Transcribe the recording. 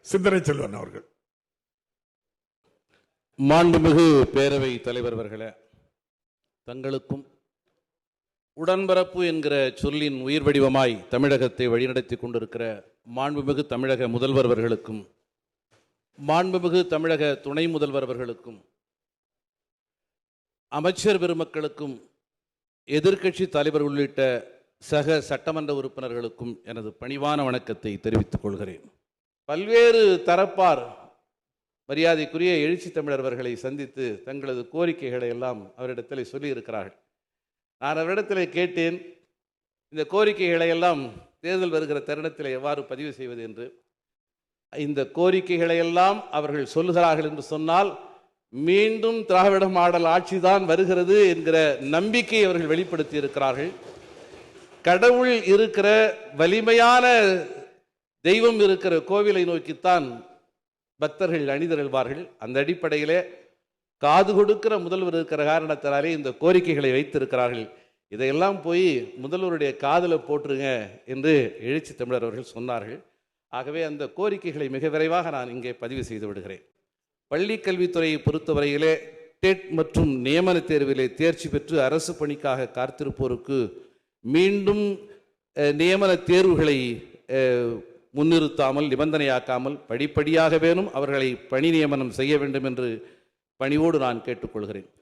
சிந்தனை செல்வன் அவர்கள். மாண்புமிகு பேரவை தலைவர் அவர்களே, தங்களுக்கும் உடன்பரப்பு என்கிற சொல்லின் உயிர் வடிவமாய் தமிழகத்தை வழிநடத்தி கொண்டிருக்கிற மாண்புமிகு தமிழக முதல்வர் அவர்களுக்கும், மாண்புமிகு தமிழக துணை முதல்வர் அவர்களுக்கும், அமைச்சர் பெருமக்களுக்கும், எதிர்க்கட்சி தலைவர் உள்ளிட்ட சக சட்டமன்ற உறுப்பினர்களுக்கும் எனது பணிவான வணக்கத்தை தெரிவித்துக் கொள்கிறேன். பல்வேறு தரப்பார் மரியாதைக்குரிய எழுச்சி தமிழர் அவர்களை சந்தித்து தங்களது கோரிக்கைகளை எல்லாம் அவரிடத்தில் சொல்லியிருக்கிறார்கள். நான் அவரிடத்தில் கேட்டேன், இந்த கோரிக்கைகளை எல்லாம் தேர்தல் வருகிற தருணத்தில் எவ்வாறு பதிவு செய்வது என்று. இந்த கோரிக்கைகளை எல்லாம் அவர்கள் சொல்லுகிறார்கள் என்று சொன்னால் மீண்டும் திராவிட மாடல் ஆட்சிதான் வருகிறது என்கிற நம்பிக்கை அவர்கள் வெளிப்படுத்தி இருக்கிறார்கள். கடவுள் இருக்கிற, வலிமையான தெய்வம் இருக்கிற கோவிலை நோக்கித்தான் பக்தர்கள் அணிதிரள்வார்கள். அந்த அடிப்படையிலே காது கொடுக்கிற முதல்வர் இருக்கிற காரணத்தினாலே இந்த கோரிக்கைகளை வைத்திருக்கிறார்கள். இதையெல்லாம் போய் முதல்வருடைய காதில் போட்டுருங்க என்று எழுச்சி தமிழர் அவர்கள் சொன்னார்கள். ஆகவே அந்த கோரிக்கைகளை மிக விரைவாக நான் இங்கே பதிவு செய்து விடுகிறேன். பள்ளி கல்வித்துறையை பொறுத்தவரையிலே டெட் மற்றும் நியமன தேர்விலே தேர்ச்சி பெற்று அரசு பணிக்காக காத்திருப்போருக்கு மீண்டும் நியமன தேர்வுகளை முன்னிறுத்தாமல், நிபந்தனையாக்காமல் படிப்படியாக வேணும் அவர்களை பணி நியமனம் செய்ய வேண்டும் என்று பணிவோடு நான் கேட்டுக்கொள்கிறேன்.